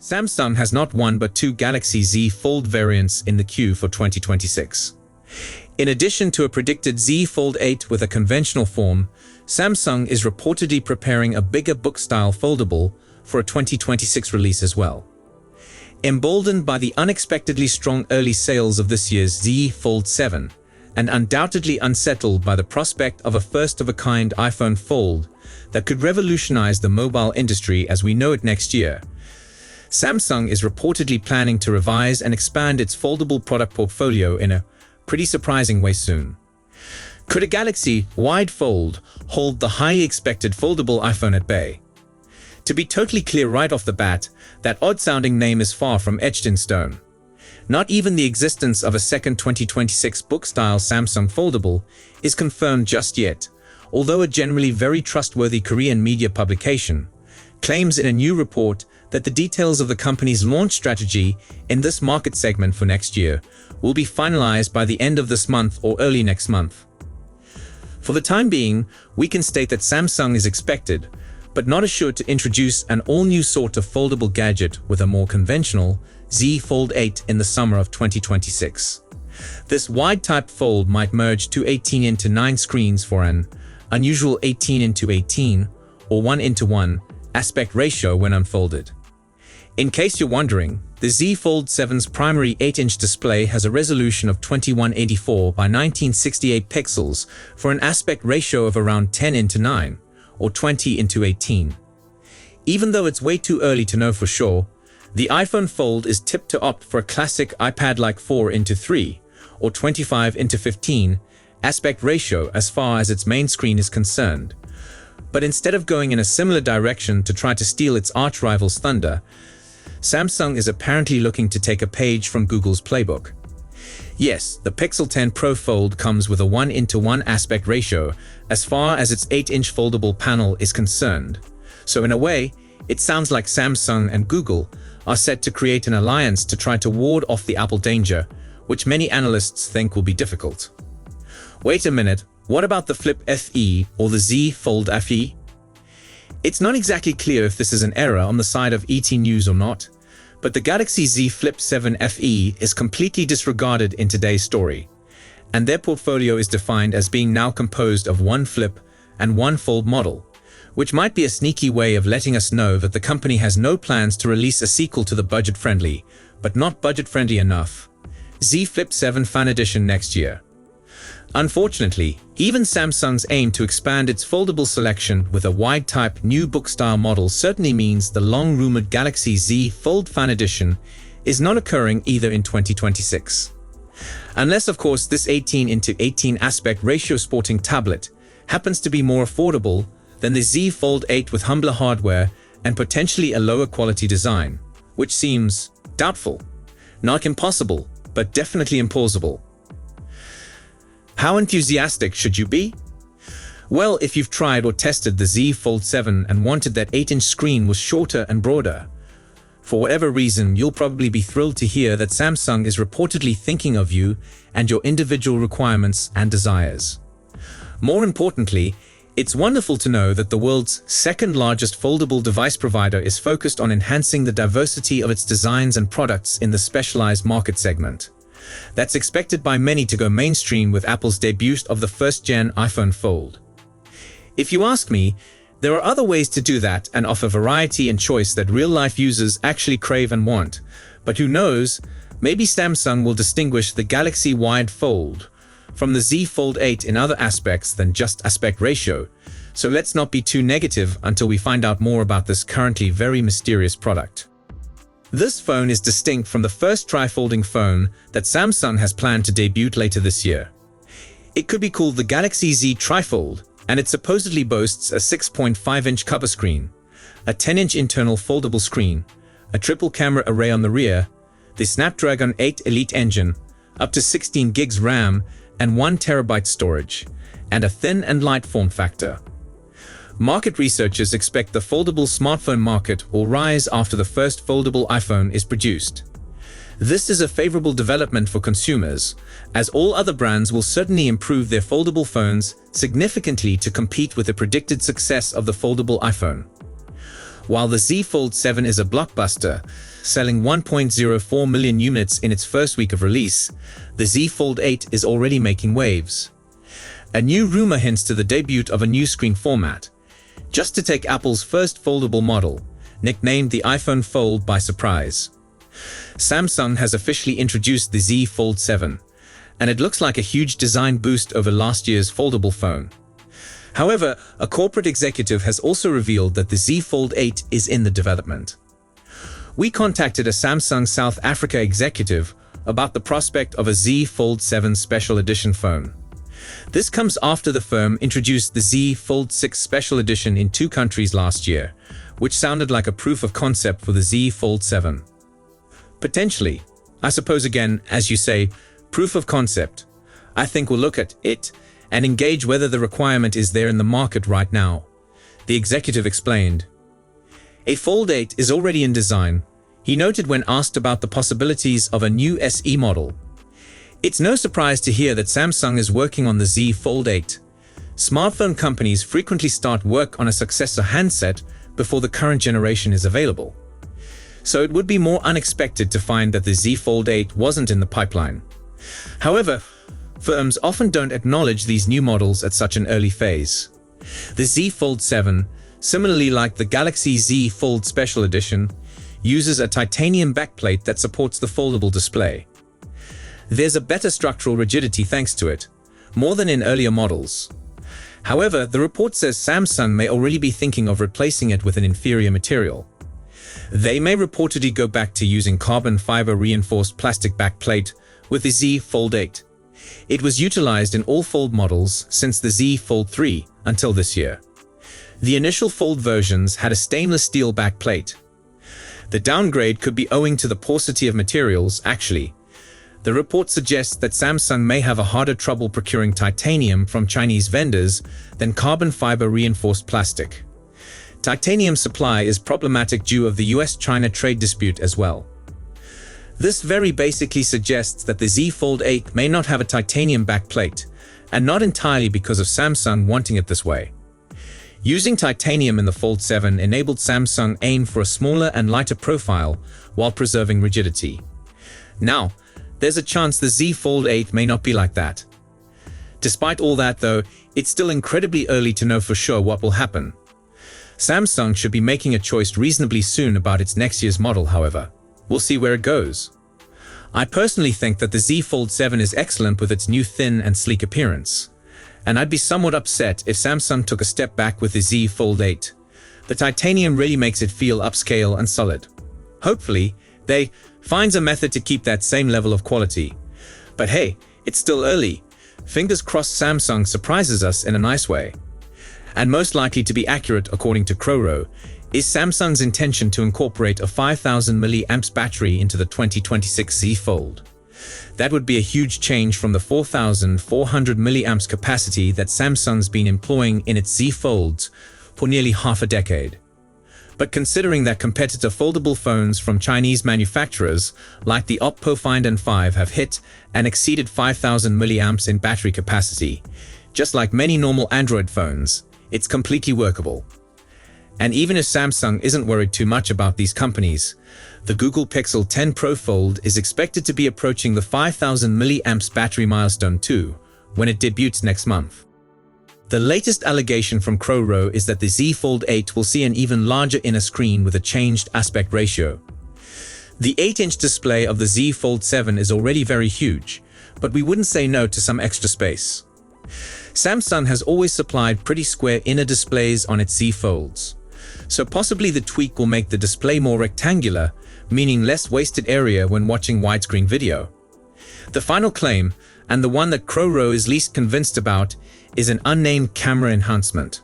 Samsung has not one but two Galaxy Z Fold variants in the queue for 2026. In addition to a predicted Z Fold 8 with a conventional form, Samsung is reportedly preparing a bigger book-style foldable for a 2026 release as well. Emboldened by the unexpectedly strong early sales of this year's Z Fold 7, and undoubtedly unsettled by the prospect of a first-of-a-kind iPhone Fold that could revolutionize the mobile industry as we know it next year, Samsung is reportedly planning to revise and expand its foldable product portfolio in a pretty surprising way soon. Could a Galaxy Wide Fold hold the highly expected foldable iPhone at bay? To be totally clear right off the bat, that odd-sounding name is far from etched in stone. Not even the existence of a second 2026 book-style Samsung foldable is confirmed just yet, although a generally very trustworthy Korean media publication claims in a new report that the details of the company's launch strategy in this market segment for next year will be finalized by the end of this month or early next month. For the time being, we can state that Samsung is expected, but not assured, to introduce an all-new sort of foldable gadget with a more conventional Z Fold 8 in the summer of 2026. This wide-type fold might merge two 18:9 screens for an unusual 18:18 or 1:1 aspect ratio when unfolded. In case you're wondering, the Z Fold 7's primary 8-inch display has a resolution of 2184 by 1968 pixels for an aspect ratio of around 10:9 or 20:18. Even though it's way too early to know for sure, the iPhone Fold is tipped to opt for a classic iPad-like 4:3 or 25:15 aspect ratio as far as its main screen is concerned. But instead of going in a similar direction to try to steal its arch-rival's thunder, Samsung is apparently looking to take a page from Google's playbook. Yes, the Pixel 10 Pro Fold comes with a 1:1 aspect ratio as far as its 8-inch foldable panel is concerned. So in a way, it sounds like Samsung and Google are set to create an alliance to try to ward off the Apple danger, which many analysts think will be difficult. Wait a minute, what about the Flip FE or the Z Fold FE? It's not exactly clear if this is an error on the side of ET News or not, but the Galaxy Z Flip 7 FE is completely disregarded in today's story, and their portfolio is defined as being now composed of one flip and one fold model, which might be a sneaky way of letting us know that the company has no plans to release a sequel to the budget-friendly, but not budget-friendly enough, Z Flip 7 Fan Edition next year. Unfortunately, even Samsung's aim to expand its foldable selection with a wide-type new book-style model certainly means the long-rumored Galaxy Z Fold Fan Edition is not occurring either in 2026. Unless, of course, this 18:18 aspect ratio sporting tablet happens to be more affordable than the Z Fold 8 with humbler hardware and potentially a lower quality design, which seems doubtful. Not impossible, but definitely implausible. How enthusiastic should you be? Well, if you've tried or tested the Z Fold 7 and wanted that 8-inch screen was shorter and broader, for whatever reason, you'll probably be thrilled to hear that Samsung is reportedly thinking of you and your individual requirements and desires. More importantly, it's wonderful to know that the world's second-largest foldable device provider is focused on enhancing the diversity of its designs and products in the specialized market segment. That's expected by many to go mainstream with Apple's debut of the first-gen iPhone Fold. If you ask me, there are other ways to do that and offer variety and choice that real-life users actually crave and want. But who knows, maybe Samsung will distinguish the Galaxy Wide Fold from the Z Fold 8 in other aspects than just aspect ratio. So let's not be too negative until we find out more about this currently very mysterious product. This phone is distinct from the first tri-folding phone that Samsung has planned to debut later this year. It could be called the Galaxy Z Trifold, and it supposedly boasts a 6.5-inch cover screen, a 10-inch internal foldable screen, a triple camera array on the rear, the Snapdragon 8 Elite engine, up to 16 gigs RAM and 1 terabyte storage, and a thin and light form factor. Market researchers expect the foldable smartphone market will rise after the first foldable iPhone is produced. This is a favorable development for consumers, as all other brands will certainly improve their foldable phones significantly to compete with the predicted success of the foldable iPhone. While the Z Fold 7 is a blockbuster, selling 1.04 million units in its first week of release, the Z Fold 8 is already making waves. A new rumor hints to the debut of a new screen format, just to take Apple's first foldable model, nicknamed the iPhone Fold, by surprise. Samsung has officially introduced the Z Fold 7, and it looks like a huge design boost over last year's foldable phone. However, a corporate executive has also revealed that the Z Fold 8 is in the development. We contacted a Samsung South Africa executive about the prospect of a Z Fold 7 Special Edition phone. This comes after the firm introduced the Z Fold 6 Special Edition in 2 countries last year, which sounded like a proof of concept for the Z Fold 7. Potentially, I suppose again, as you say, proof of concept. I think we'll look at it and engage whether the requirement is there in the market right now, the executive explained. A Fold 8 is already in design, he noted when asked about the possibilities of a new SE model. It's no surprise to hear that Samsung is working on the Z Fold 8. Smartphone companies frequently start work on a successor handset before the current generation is available. So it would be more unexpected to find that the Z Fold 8 wasn't in the pipeline. However, firms often don't acknowledge these new models at such an early phase. The Z Fold 7, similarly like the Galaxy Z Fold Special Edition, uses a titanium backplate that supports the foldable display. There's a better structural rigidity thanks to it, more than in earlier models. However, the report says Samsung may already be thinking of replacing it with an inferior material. They may reportedly go back to using carbon fiber reinforced plastic backplate with the Z Fold 8. It was utilized in all Fold models since the Z Fold 3 until this year. The initial Fold versions had a stainless steel backplate. The downgrade could be owing to the paucity of materials, actually. The report suggests that Samsung may have a harder trouble procuring titanium from Chinese vendors than carbon fiber reinforced plastic. Titanium supply is problematic due to the US-China trade dispute as well. This very basically suggests that the Z Fold 8 may not have a titanium backplate, and not entirely because of Samsung wanting it this way. Using titanium in the Fold 7 enabled Samsung aim for a smaller and lighter profile while preserving rigidity. Now, there's a chance the Z Fold 8 may not be like that. Despite all that though, it's still incredibly early to know for sure what will happen. Samsung should be making a choice reasonably soon about its next year's model, however. We'll see where it goes. I personally think that the Z Fold 7 is excellent with its new thin and sleek appearance. And I'd be somewhat upset if Samsung took a step back with the Z Fold 8. The titanium really makes it feel upscale and solid. Hopefully, they finds a method to keep that same level of quality. But hey, it's still early. Fingers crossed Samsung surprises us in a nice way. And most likely to be accurate according to Crowrow, is Samsung's intention to incorporate a 5000 mAh battery into the 2026 Z Fold. That would be a huge change from the 4400 mAh capacity that Samsung's been employing in its Z Folds for nearly half a decade. But considering that competitor foldable phones from Chinese manufacturers like the Oppo Find N5 have hit and exceeded 5000 mAh in battery capacity, just like many normal Android phones, it's completely workable. And even if Samsung isn't worried too much about these companies, the Google Pixel 10 Pro Fold is expected to be approaching the 5000 mAh battery milestone too, when it debuts next month. The latest allegation from Crowrow is that the Z Fold 8 will see an even larger inner screen with a changed aspect ratio. The 8-inch display of the Z Fold 7 is already very huge, but we wouldn't say no to some extra space. Samsung has always supplied pretty square inner displays on its Z Folds, so possibly the tweak will make the display more rectangular, meaning less wasted area when watching widescreen video. The final claim, and the one that Crowrow is least convinced about, is an unnamed camera enhancement.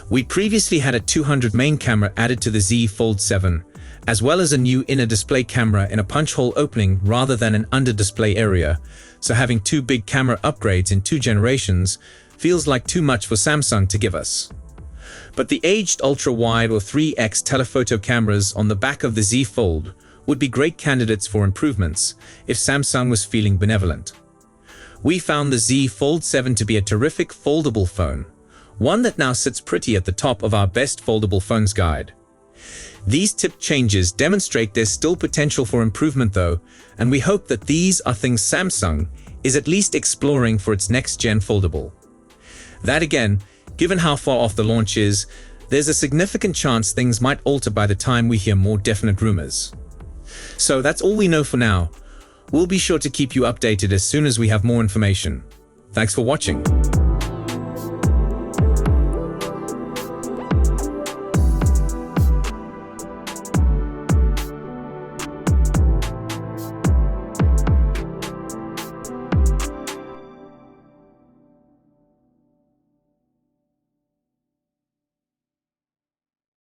We previously had a 200 main camera added to the Z Fold 7, as well as a new inner display camera in a punch hole opening rather than an under display area, so having 2 big camera upgrades in 2 generations feels like too much for Samsung to give us. But the aged ultra-wide or 3x telephoto cameras on the back of the Z Fold would be great candidates for improvements if Samsung was feeling benevolent. We found the Z Fold 7 to be a terrific foldable phone, one that now sits pretty at the top of our best foldable phones guide. These tip changes demonstrate there's still potential for improvement though, and we hope that these are things Samsung is at least exploring for its next-gen foldable. That again, given how far off the launch is, there's a significant chance things might alter by the time we hear more definite rumors. So that's all we know for now. We'll be sure to keep you updated as soon as we have more information. Thanks for watching.